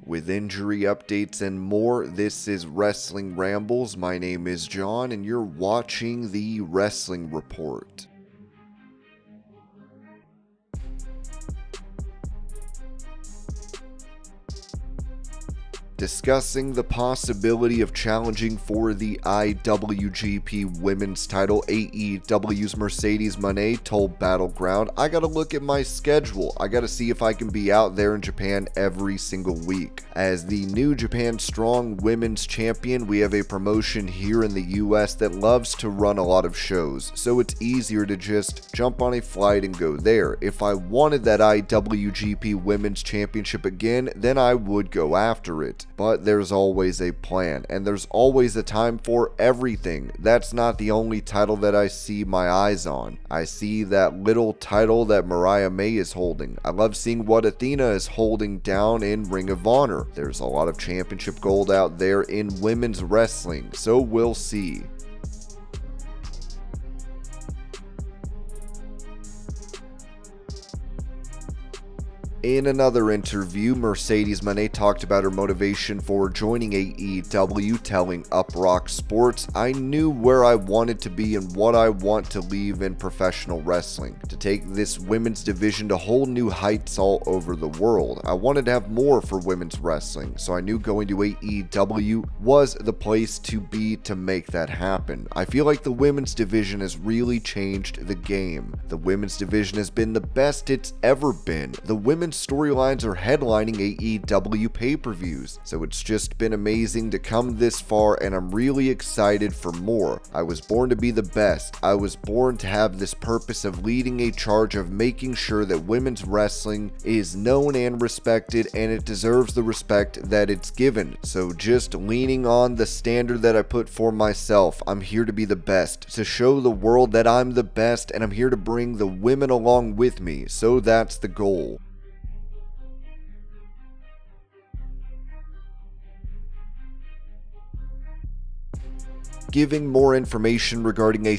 With injury updates and more, this is Wrestling Rambles. My name is John, and you're watching the Wrestling Report. Discussing the possibility of challenging for the IWGP Women's title, AEW's Mercedes Mone told Battleground, "I gotta look at my schedule. I gotta see if I can be out there in Japan every single week. As the New Japan Strong Women's Champion, we have a promotion here in the US that loves to run a lot of shows, so it's easier to just jump on a flight and go there. If I wanted that IWGP Women's Championship again, then I would go after it. But there's always a plan, and there's always a time for everything. That's not the only title that I see my eyes on. I see that little title that Mariah May is holding. I love seeing what Athena is holding down in Ring of Honor. There's a lot of championship gold out there in women's wrestling, so we'll see." In another interview, Mercedes Mone talked about her motivation for joining AEW, telling Uprock Sports, "I knew where I wanted to be and what I want to leave in professional wrestling, to take this women's division to whole new heights all over the world. I wanted to have more for women's wrestling, so I knew going to AEW was the place to be to make that happen. I feel like the women's division has really changed the game. The women's division has been the best it's ever been. The women's storylines are headlining AEW pay-per-views, so it's just been amazing to come this far, and I'm really excited for more. I was born to be the best. I was born to have this purpose of leading a charge of making sure that women's wrestling is known and respected, and it deserves the respect that it's given. So just leaning on the standard that I put for myself, I'm here to be the best, to show the world that I'm the best, and I'm here to bring the women along with me, so that's the goal." Giving more information regarding a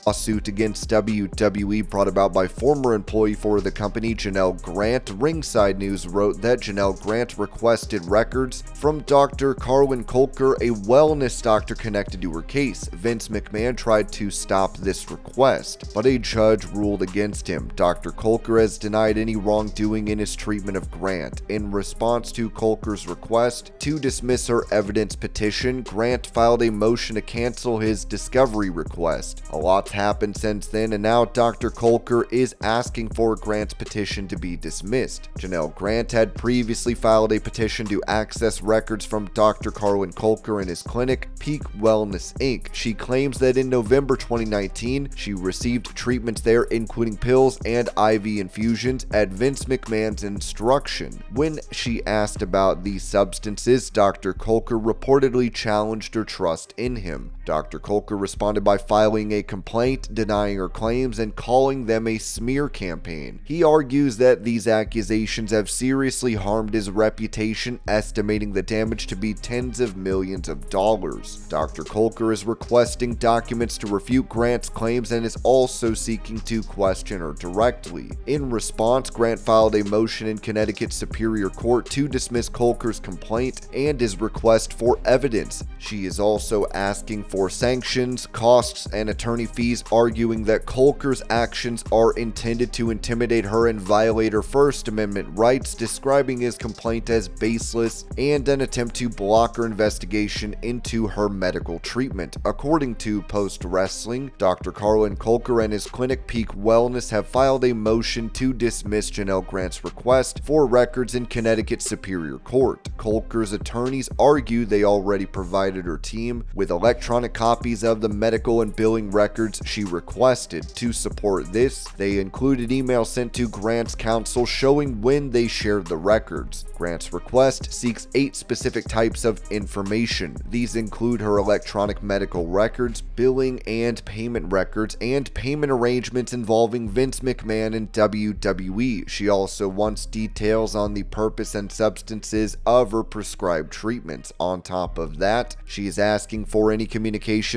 lawsuit against WWE brought about by former employee for the company Janel Grant, Ringside News wrote that Janel Grant requested records from Dr. Carlin Colker, a wellness doctor connected to her case. Vince McMahon tried to stop this request, but a judge ruled against him. Dr. Colker has denied any wrongdoing in his treatment of Grant. In response to Colker's request to dismiss her evidence petition, Grant filed a motion to cancel his discovery request. A lot's happened since then, and now Dr. Colker is asking for Grant's petition to be dismissed. Janel Grant had previously filed a petition to access records from Dr. Carlin Colker and his clinic, Peak Wellness Inc. She claims that in November 2019, she received treatments there, including pills and IV infusions, at Vince McMahon's instruction. When she asked about these substances, Dr. Colker reportedly challenged her trust in him. Dr. Colker responded by filing a complaint denying her claims and calling them a smear campaign. He argues that these accusations have seriously harmed his reputation, estimating the damage to be tens of millions of dollars. Dr. Colker is requesting documents to refute Grant's claims and is also seeking to question her directly. In response, Grant filed a motion in Connecticut Superior Court to dismiss Colker's complaint and his request for evidence. She is also asking for sanctions, costs, and attorney fees, arguing that Colker's actions are intended to intimidate her and violate her First Amendment rights, describing his complaint as baseless and an attempt to block her investigation into her medical treatment. According to Post Wrestling, Dr. Carlin Colker and his clinic Peak Wellness have filed a motion to dismiss Janel Grant's request for records in Connecticut Superior Court. Colker's attorneys argue they already provided her team with electronic copies of the medical and billing records she requested. To support this, they included emails sent to Grant's counsel showing when they shared the records. Grant's request seeks 8 specific types of information. These include her electronic medical records, billing and payment records, and payment arrangements involving Vince McMahon and WWE. She also wants details on the purpose and substances of her prescribed treatments. On top of that, she is asking for any communications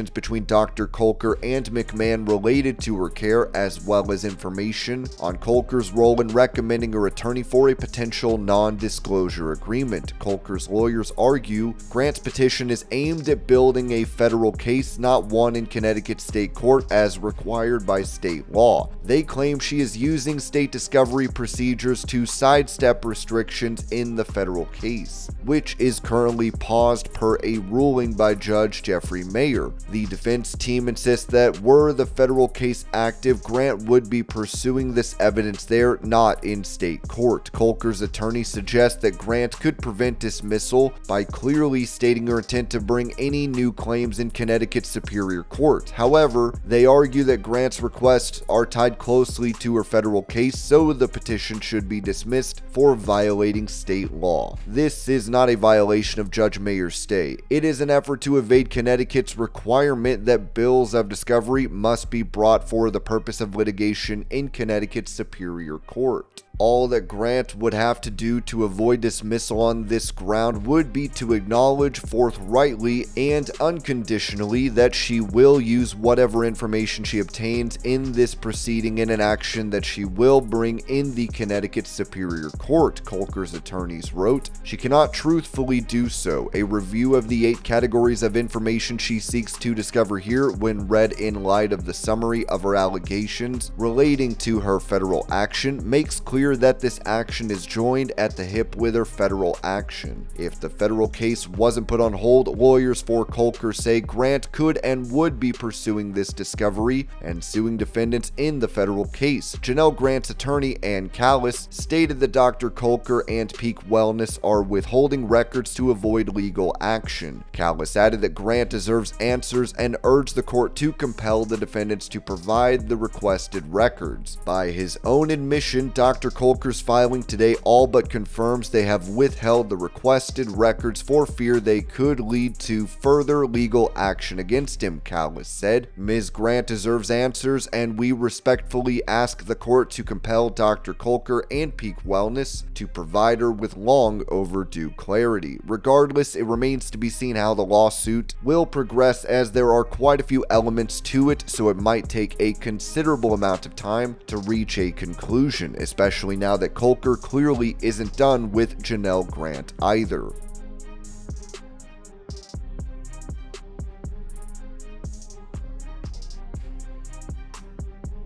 between Dr. Colker Colker and McMahon related to her care, as well as information on Colker's role in recommending her attorney for a potential non-disclosure agreement. Colker's lawyers argue Grant's petition is aimed at building a federal case, not one in Connecticut state court as required by state law. They claim she is using state discovery procedures to sidestep restrictions in the federal case, which is currently paused per a ruling by Judge Jeffrey Mayer. The defense team insists that were the federal case active, Grant would be pursuing this evidence there, not in state court. Colker's attorney suggests that Grant could prevent dismissal by clearly stating her intent to bring any new claims in Connecticut's Superior Court. However, they argue that Grant's requests are tied closely to her federal case, so the petition should be dismissed for violating state law. This is not a violation of Judge Mayer's stay. It is an effort to evade Connecticut's requirement that bills of discovery must be brought for the purpose of litigation in Connecticut's Superior Court. All that Grant would have to do to avoid dismissal on this ground would be to acknowledge forthrightly and unconditionally that she will use whatever information she obtains in this proceeding in an action that she will bring in the Connecticut Superior Court, Colker's attorneys wrote. She cannot truthfully do so. A review of the 8 categories of information she seeks to discover here, when read in light of the summary of her allegations relating to her federal action, makes clear that this action is joined at the hip with her federal action. If the federal case wasn't put on hold, lawyers for Colker say Grant could and would be pursuing this discovery and suing defendants in the federal case. Janel Grant's attorney, Ann Callis, stated that Dr. Colker and Peak Wellness are withholding records to avoid legal action. Callis added that Grant deserves answers and urged the court to compel the defendants to provide the requested records. By his own admission, Dr. Colker's filing today all but confirms they have withheld the requested records for fear they could lead to further legal action against him, Callis said. Ms. Grant deserves answers, and we respectfully ask the court to compel Dr. Colker and Peak Wellness to provide her with long overdue clarity. Regardless, it remains to be seen how the lawsuit will progress, as there are quite a few elements to it, so it might take a considerable amount of time to reach a conclusion, especially now that Colker clearly isn't done with Janel Grant either.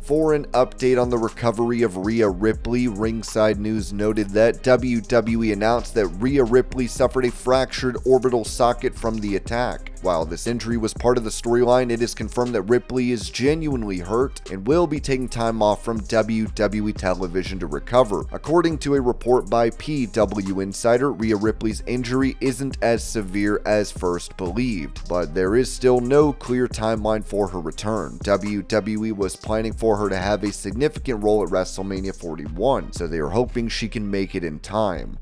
For an update on the recovery of Rhea Ripley, Ringside News noted that WWE announced that Rhea Ripley suffered a fractured orbital socket from the attack. While this injury was part of the storyline, it is confirmed that Ripley is genuinely hurt and will be taking time off from WWE television to recover. According to a report by PW Insider, Rhea Ripley's injury isn't as severe as first believed, but there is still no clear timeline for her return. WWE was planning for her to have a significant role at WrestleMania 41, so they are hoping she can make it in time.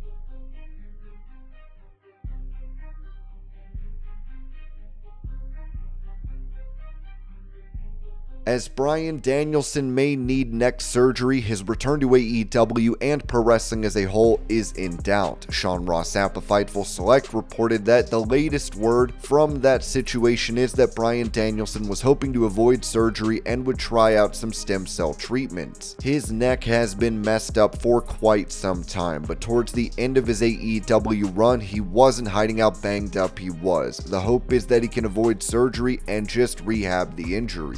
As Bryan Danielson may need neck surgery, his return to AEW and pro wrestling as a whole is in doubt. Sean Ross Sapp of Fightful Select reported that the latest word from that situation is that Bryan Danielson was hoping to avoid surgery and would try out some stem cell treatments. His neck has been messed up for quite some time, but towards the end of his AEW run, he wasn't hiding how banged up he was. The hope is that he can avoid surgery and just rehab the injury.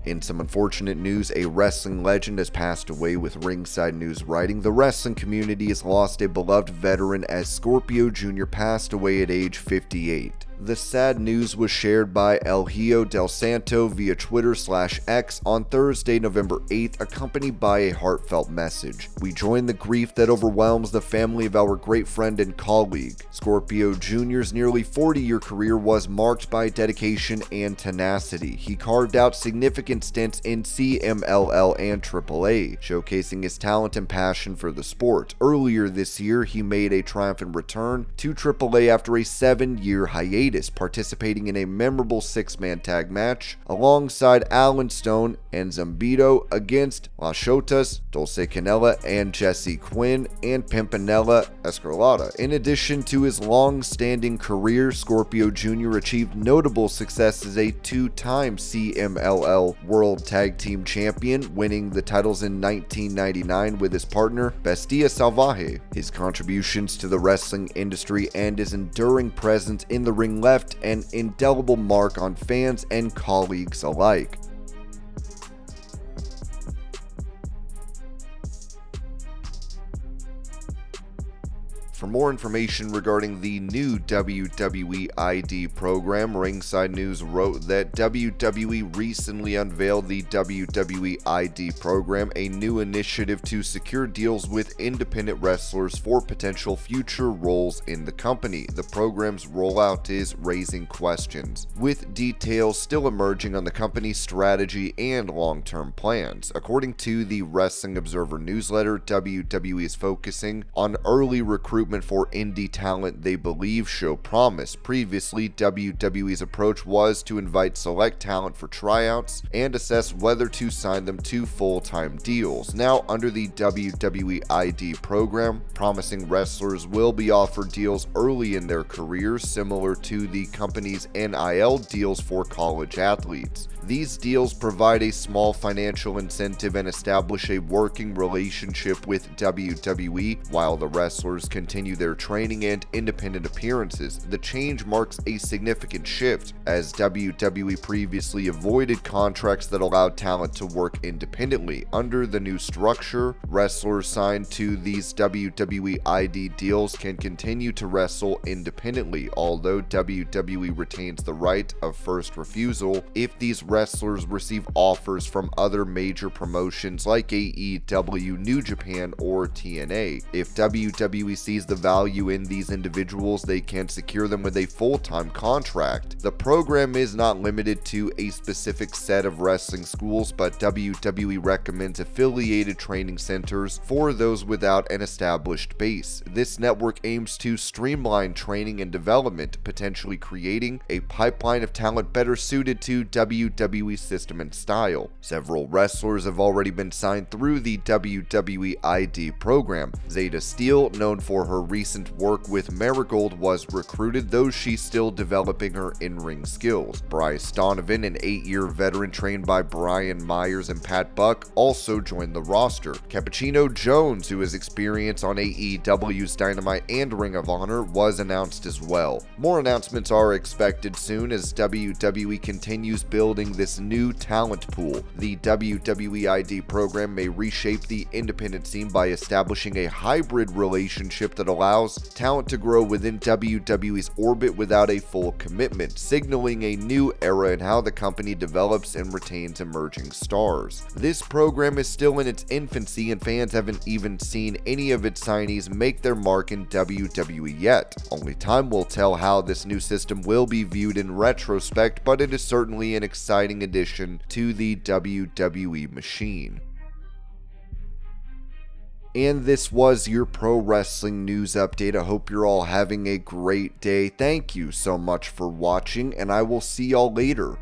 In some unfortunate news, a wrestling legend has passed away, with Ringside News writing, "The wrestling community has lost a beloved veteran as Scorpio Jr. passed away at age 58. The sad news was shared by El Hijo del Santo via Twitter/X on Thursday, November 8th, accompanied by a heartfelt message. "We join the grief that overwhelms the family of our great friend and colleague. Scorpio Jr.'s nearly 40-year career was marked by dedication and tenacity. He carved out significant stints in CMLL and AAA, showcasing his talent and passion for the sport. Earlier this year, he made a triumphant return to AAA after a 7-year hiatus. latest participating in a memorable 6-man tag match alongside Alan Stone and Zambito against Las Shotas, Dulce Canella and Jesse Quinn, and Pimpinella Escarlata. In addition to his long-standing career, Scorpio Jr. achieved notable success as a 2-time CMLL World Tag Team Champion, winning the titles in 1999 with his partner Bestia Salvaje. His contributions to the wrestling industry and his enduring presence in the ring left an indelible mark on fans and colleagues alike. For more information regarding the new WWE ID program, Ringside News wrote that WWE recently unveiled the WWE ID program, a new initiative to secure deals with independent wrestlers for potential future roles in the company. The program's rollout is raising questions, with details still emerging on the company's strategy and long-term plans. According to the Wrestling Observer newsletter, WWE is focusing on early recruitment for indie talent they believe show promise. Previously, WWE's approach was to invite select talent for tryouts and assess whether to sign them to full-time deals. Now, under the WWE ID program, promising wrestlers will be offered deals early in their careers, similar to the company's NIL deals for college athletes. These deals provide a small financial incentive and establish a working relationship with WWE while the wrestlers continue their training and independent appearances. The change marks a significant shift, as WWE previously avoided contracts that allowed talent to work independently. Under the new structure, wrestlers signed to these WWE ID deals can continue to wrestle independently, although WWE retains the right of first refusal if these wrestlers receive offers from other major promotions like AEW, New Japan, or TNA. If WWE sees the value in these individuals, they can secure them with a full-time contract. The program is not limited to a specific set of wrestling schools, but WWE recommends affiliated training centers for those without an established base. This network aims to streamline training and development, potentially creating a pipeline of talent better suited to WWE's system and style. Several wrestlers have already been signed through the WWE ID program. Zeta Steele, known for her recent work with Marigold, was recruited, though she's still developing her in-ring skills. Bryce Donovan, an 8-year veteran trained by Brian Myers and Pat Buck, also joined the roster. Cappuccino Jones, who has experience on AEW's Dynamite and Ring of Honor, was announced as well. More announcements are expected soon as WWE continues building this new talent pool. The WWE ID program may reshape the independent scene by establishing a hybrid relationship that allows talent to grow within WWE's orbit without a full commitment, signaling a new era in how the company develops and retains emerging stars. This program is still in its infancy, and fans haven't even seen any of its signees make their mark in WWE yet. Only time will tell how this new system will be viewed in retrospect, but it is certainly an exciting addition to the WWE machine. And this was your pro wrestling news update. I hope you're all having a great day. Thank you so much for watching, and I will see y'all later.